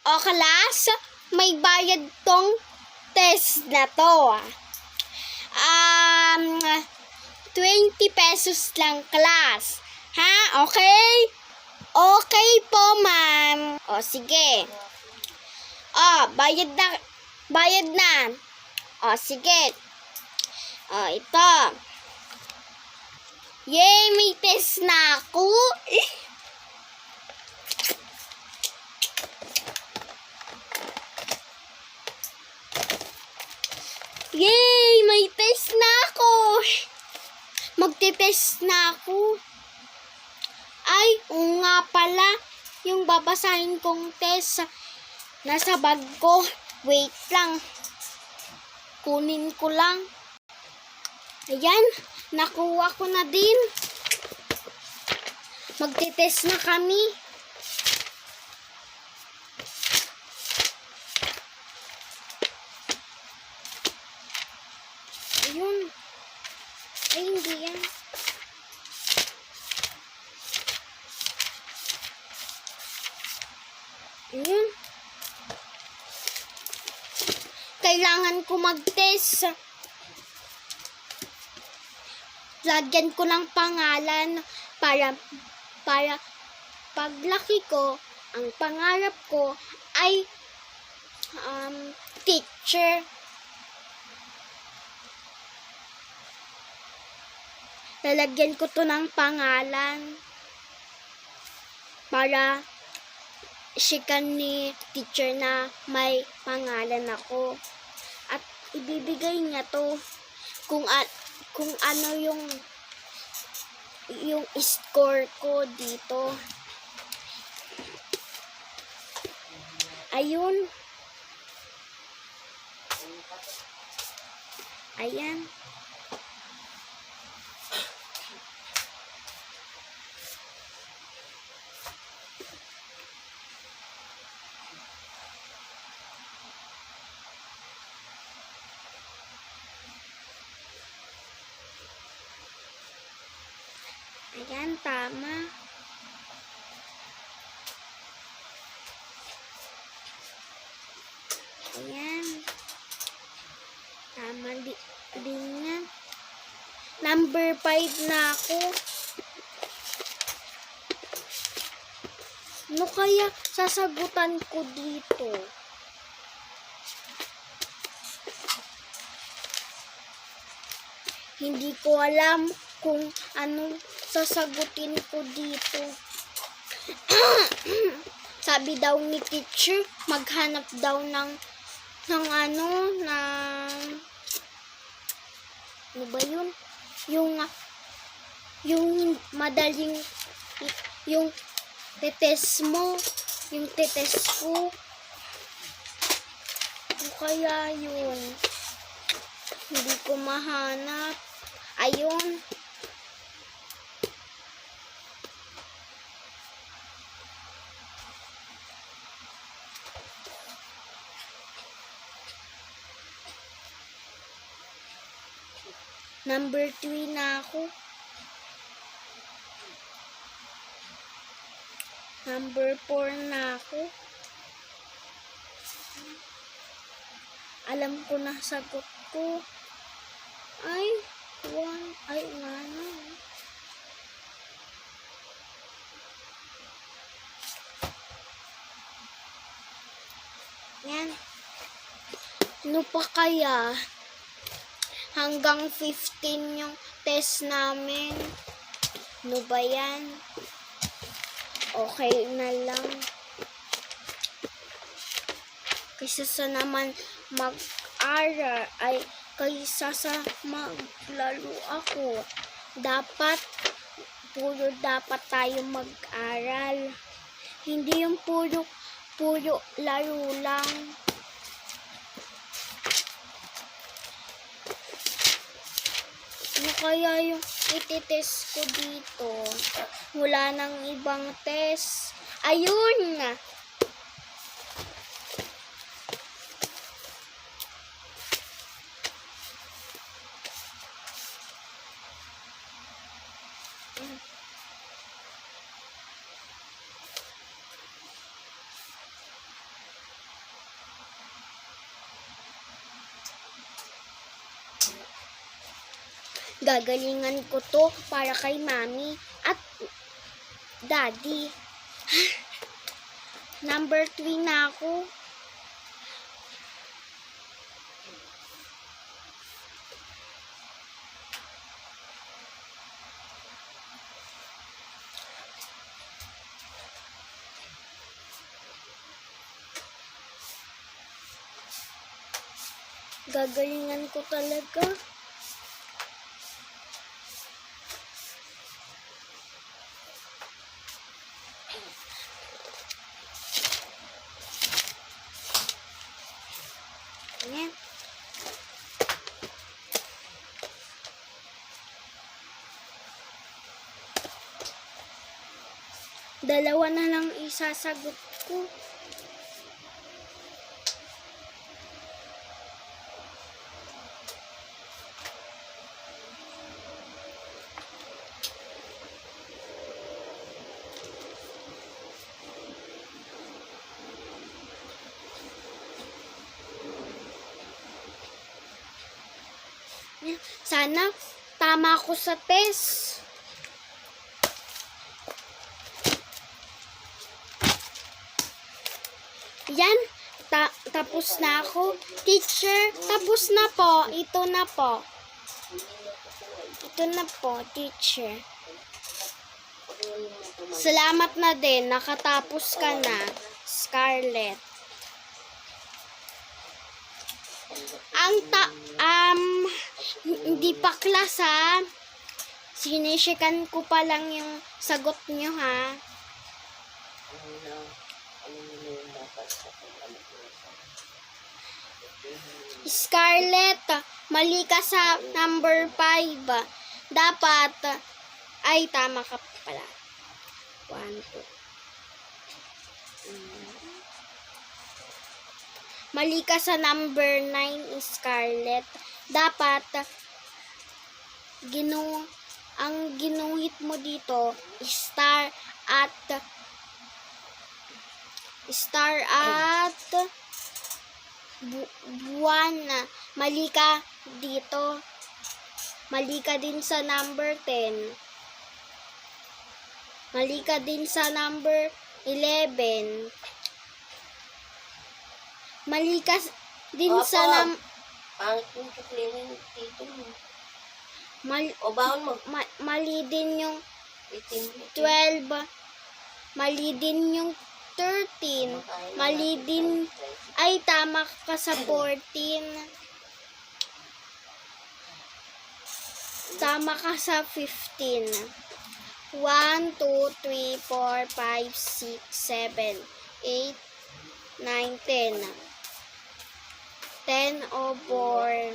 O class, may bayad tong test na to. 20 pesos lang class. Ha? Okay? Okay po, ma'am. O, sige. O, bayad na. Bayad na. O, sige. O, ito. Yay, may test na ako. Yay, may test na ako. Magte-test na ako. Ay, oo nga pala. Yung babasahin kong test nasa bag ko. Wait lang. Kunin ko lang. Ayan, nakuha ko na din. Magte-test na kami. Ayun. Ay, hindi yan. Ayun. Kailangan ko mag-test. Lagyan ko ng pangalan para paglaki ko, ang pangarap ko ay teacher. Lalagyan ko to ng pangalan para sikan ni teacher na may pangalan ako. At ibibigay niya to kung ano yung score ko dito. Ayun. Ayan. Ayan, tama. Ayan. Tama din yan. Number 5 na ako. Ano kaya sasagutan ko dito? Hindi ko alam kung anong sasagutin ko dito. Sabi daw ni teacher, maghanap daw ng ano ba yun? Yung madaling, yung tetest mo, yung tetest ko. Ano kaya yun? Hindi ko mahanap. Ayun. Number 3 na ako. Number 4 na ako. Alam ko na sagot ko. Ay, 1. Ay, nga na. Yan. Ano pa kaya? Hanggang 15 yung test namin. Ano ba yan? Okay na lang. Kaysa sa naman mag-aral, ay kaysa sa maglaro ako. Dapat tayo mag-aral. Hindi yung puro laro lang. Ano kaya yung ititest ko dito? Wala nang ibang test. Ayun na. Gagalingan ko to para kay mami at daddy. Number 3 na ako. Gagalingan ko talaga. Ayan. Dalawa na lang isasagot ko. Sana tama ako sa test. Yan, tapos na ako. Teacher, tapos na po. Ito na po. Ito na po, teacher. Salamat na din. Nakatapos ka na, Scarlett. Hindi pa class ha. Sinishikan ko pa lang yung sagot nyo ha. Scarlett, mali ka sa number 5. Dapat, ay tama ka pala. 1, 2. Mali ka sa number 9, Scarlett. Dapat, ang ginuhit mo dito, star at 1. Mali ka dito. Mali ka din sa number 10. Mali ka din sa number 11. Mali ka din sa Pangit yung tuklinin dito mo. Mali din yung 12. Mali din yung 13. Mali din. Ay, tama ka sa 14. Tama ka sa 15. 1, 2, 3, 4, 5, 6, 7, 8, 9, 10. 10 over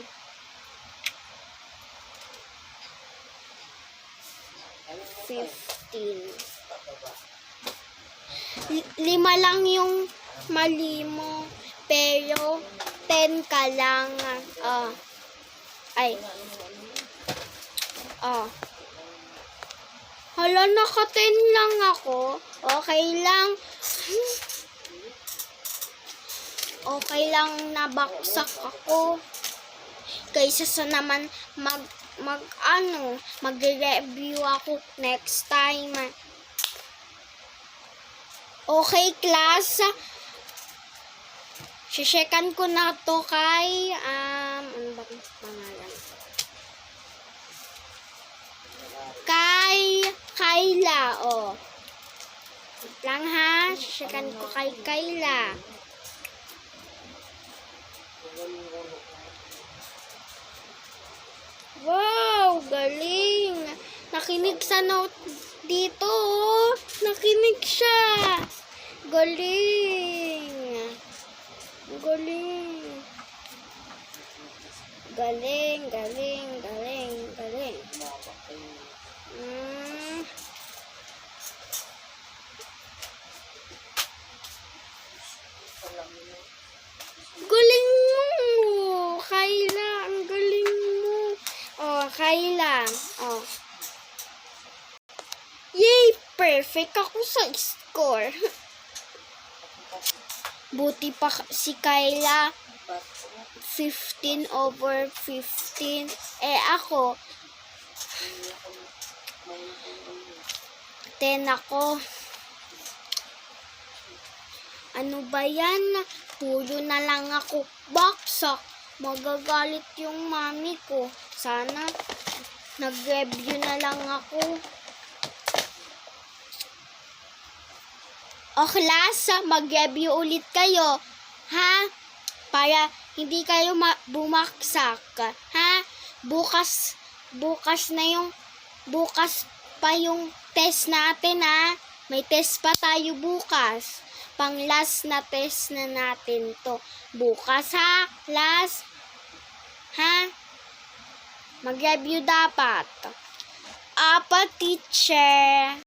15. 5 lang yung mali mo, pero 10 ka lang. Hala, naka-10 lang ako. Okay lang. Okay lang nabaksak ako. Kaysa sa naman mag-review ako next time. Okay, class. Sisyekan ko na to kay, ano ba pangalan? Kay Kayla, Wait lang ha. Sisyekan ko kay Kayla. Wow, galing. Nakinig sa note dito, Nakinig siya. Galing. Galing. Galing, galing, galing, galing. Galing mo, Kayla. Ang galing mo. Kayla. Yay! Perfect ako sa score. Buti pa si Kayla. 15 over 15. Ako, Ten ako. Ano ba yan? Puro na lang ako baksak. Magagalit yung mami ko. Sana nag-review na lang ako. O class, mag-review ulit kayo. Ha? Para hindi kayo bumaksak. Ha? Bukas pa yung test natin, ha? May test pa tayo bukas. Pang last na test na natin to. Bukas, ha? Last. Ha? Mag-review dapat. Teacher.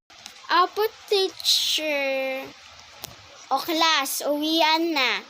Teacher. O class, uwian na.